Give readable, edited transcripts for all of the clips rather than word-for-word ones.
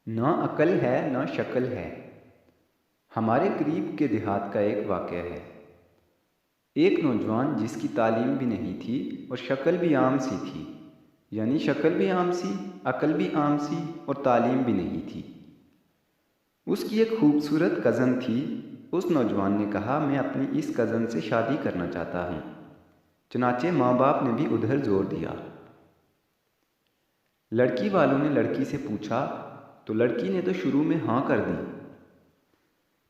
نہ عقل ہے نہ شکل ہے۔ ہمارے قریب کے دیہات کا ایک واقعہ ہے۔ ایک نوجوان جس کی تعلیم بھی نہیں تھی اور شکل بھی عام سی تھی، یعنی شکل بھی عام سی، عقل بھی عام سی اور تعلیم بھی نہیں تھی۔ اس کی ایک خوبصورت کزن تھی۔ اس نوجوان نے کہا، میں اپنی اس کزن سے شادی کرنا چاہتا ہوں۔ چنانچہ ماں باپ نے بھی ادھر زور دیا۔ لڑکی والوں نے لڑکی سے پوچھا تو لڑکی نے تو شروع میں ہاں کر دی۔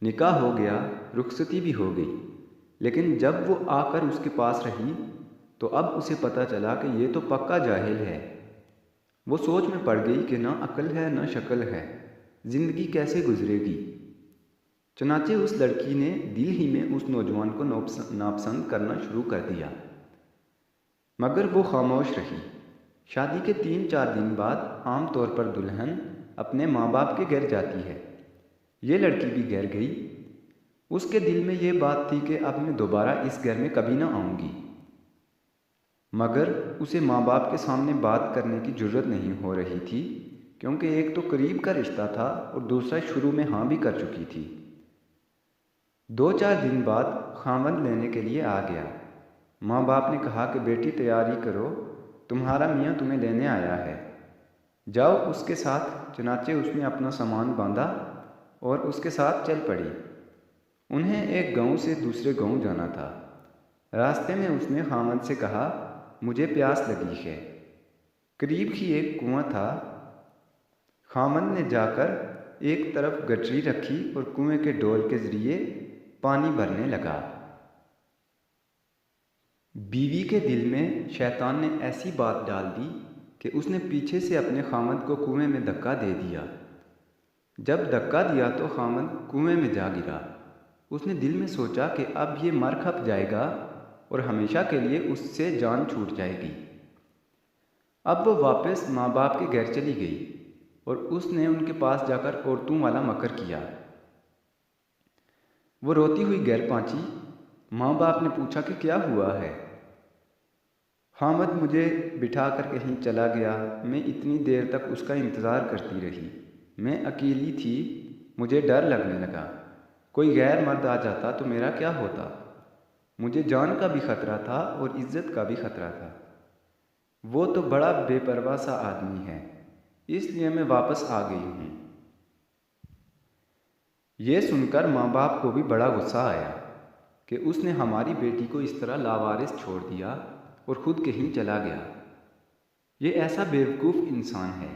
نکاح ہو گیا، رخصتی بھی ہو گئی، لیکن جب وہ آ کر اس کے پاس رہی تو اب اسے پتہ چلا کہ یہ تو پکا جاہل ہے۔ وہ سوچ میں پڑ گئی کہ نہ عقل ہے نہ شکل ہے، زندگی کیسے گزرے گی۔ چنانچہ اس لڑکی نے دل ہی میں اس نوجوان کو ناپسند کرنا شروع کر دیا، مگر وہ خاموش رہی۔ شادی کے 3-4 دن بعد عام طور پر دلہن اپنے ماں باپ کے گھر جاتی ہے۔ یہ لڑکی بھی گھر گئی۔ اس کے دل میں یہ بات تھی کہ اب میں دوبارہ اس گھر میں کبھی نہ آؤں گی، مگر اسے ماں باپ کے سامنے بات کرنے کی جرت نہیں ہو رہی تھی، کیونکہ ایک تو قریب کا رشتہ تھا اور دوسرا شروع میں ہاں بھی کر چکی تھی۔ 2-4 دن بعد خاوند لینے کے لیے آ گیا۔ ماں باپ نے کہا کہ بیٹی تیاری کرو، تمہارا میاں تمہیں لینے آیا ہے، جاؤ اس کے ساتھ۔ چنانچہ اس نے اپنا سامان باندھا اور اس کے ساتھ چل پڑی۔ انہیں ایک گاؤں سے دوسرے گاؤں جانا تھا۔ راستے میں اس نے خاوند سے کہا، مجھے پیاس لگی ہے۔ قریب ہی ایک کنواں تھا۔ خاوند نے جا کر ایک طرف گٹری رکھی اور کنویں کے ڈول کے ذریعے پانی بھرنے لگا۔ بیوی کے دل میں شیطان نے ایسی بات ڈال دی کہ اس نے پیچھے سے اپنے خاوند کو کنویں میں دھکا دے دیا۔ جب دھکا دیا تو خاوند کنویں میں جا گرا۔ اس نے دل میں سوچا کہ اب یہ مر کھپ جائے گا اور ہمیشہ کے لیے اس سے جان چھوٹ جائے گی۔ اب وہ واپس ماں باپ کے گھر چلی گئی اور اس نے ان کے پاس جا کر عورتوں والا مکر کیا۔ وہ روتی ہوئی گھر پہنچی۔ ماں باپ نے پوچھا کہ کیا ہوا ہے؟ خاوند مجھے بٹھا کر کہیں چلا گیا، میں اتنی دیر تک اس کا انتظار کرتی رہی۔ میں اکیلی تھی، مجھے ڈر لگنے لگا، کوئی غیر مرد آ جاتا تو میرا کیا ہوتا؟ مجھے جان کا بھی خطرہ تھا اور عزت کا بھی خطرہ تھا۔ وہ تو بڑا بے پرواہ سا آدمی ہے، اس لیے میں واپس آ گئی ہوں۔ یہ سن کر ماں باپ کو بھی بڑا غصہ آیا کہ اس نے ہماری بیٹی کو اس طرح لاوارث چھوڑ دیا اور خود کہیں چلا گیا۔ یہ ایسا بیوقوف انسان ہے۔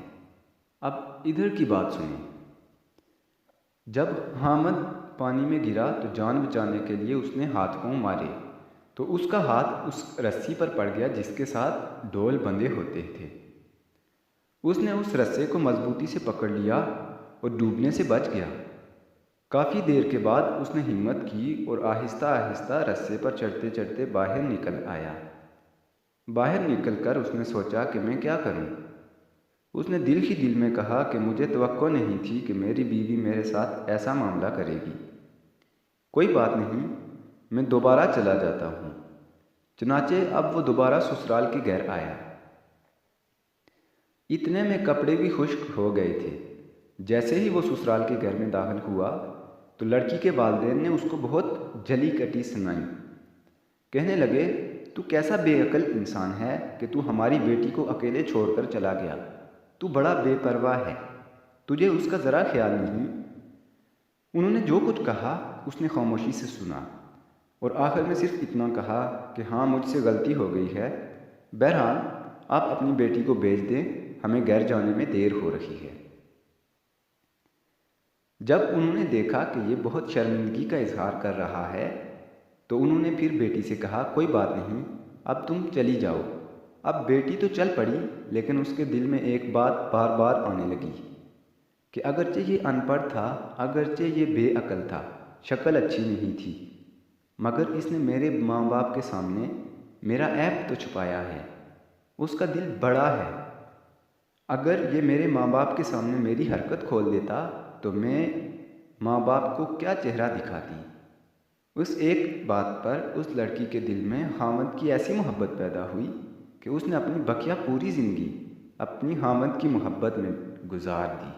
اب ادھر کی بات سنیں۔ جب خاوند پانی میں گرا تو جان بچانے کے لیے اس نے ہاتھ پاؤں مارے تو اس کا ہاتھ اس رسی پر پڑ گیا جس کے ساتھ ڈول بندھے ہوتے تھے۔ اس نے اس رسے کو مضبوطی سے پکڑ لیا اور ڈوبنے سے بچ گیا۔ کافی دیر کے بعد اس نے ہمت کی اور آہستہ آہستہ رسے پر چڑھتے چڑھتے باہر نکل آیا۔ باہر نکل کر اس نے سوچا کہ میں کیا کروں؟ اس نے دل ہی دل میں کہا کہ مجھے توقع نہیں تھی کہ میری بیوی میرے ساتھ ایسا معاملہ کرے گی۔ کوئی بات نہیں، میں دوبارہ چلا جاتا ہوں۔ چنانچہ اب وہ دوبارہ سسرال کے گھر آیا۔ اتنے میں کپڑے بھی خشک ہو گئے تھے۔ جیسے ہی وہ سسرال کے گھر میں داخل ہوا تو لڑکی کے والدین نے اس کو بہت جلی کٹی سنائی۔ کہنے لگے، تو کیسا بے عقل انسان ہے کہ تو ہماری بیٹی کو اکیلے چھوڑ کر چلا گیا؟ تو بڑا بے پرواہ ہے، تجھے اس کا ذرا خیال نہیں۔ انہوں نے جو کچھ کہا اس نے خاموشی سے سنا اور آخر میں صرف اتنا کہا کہ ہاں مجھ سے غلطی ہو گئی ہے، بہرحال آپ اپنی بیٹی کو بھیج دیں، ہمیں گھر جانے میں دیر ہو رہی ہے۔ جب انہوں نے دیکھا کہ یہ بہت شرمندگی کا اظہار کر رہا ہے تو انہوں نے پھر بیٹی سے کہا، کوئی بات نہیں، اب تم چلی جاؤ۔ اب بیٹی تو چل پڑی، لیکن اس کے دل میں ایک بات بار بار آنے لگی کہ اگرچہ یہ ان پڑھ تھا، اگرچہ یہ بے عقل تھا، شکل اچھی نہیں تھی، مگر اس نے میرے ماں باپ کے سامنے میرا عیب تو چھپایا ہے۔ اس کا دل بڑا ہے۔ اگر یہ میرے ماں باپ کے سامنے میری حرکت کھول دیتا تو میں ماں باپ کو کیا چہرہ دکھاتی؟ اس ایک بات پر اس لڑکی کے دل میں خاوند کی ایسی محبت پیدا ہوئی کہ اس نے اپنی بقیہ پوری زندگی اپنی خاوند کی محبت میں گزار دی۔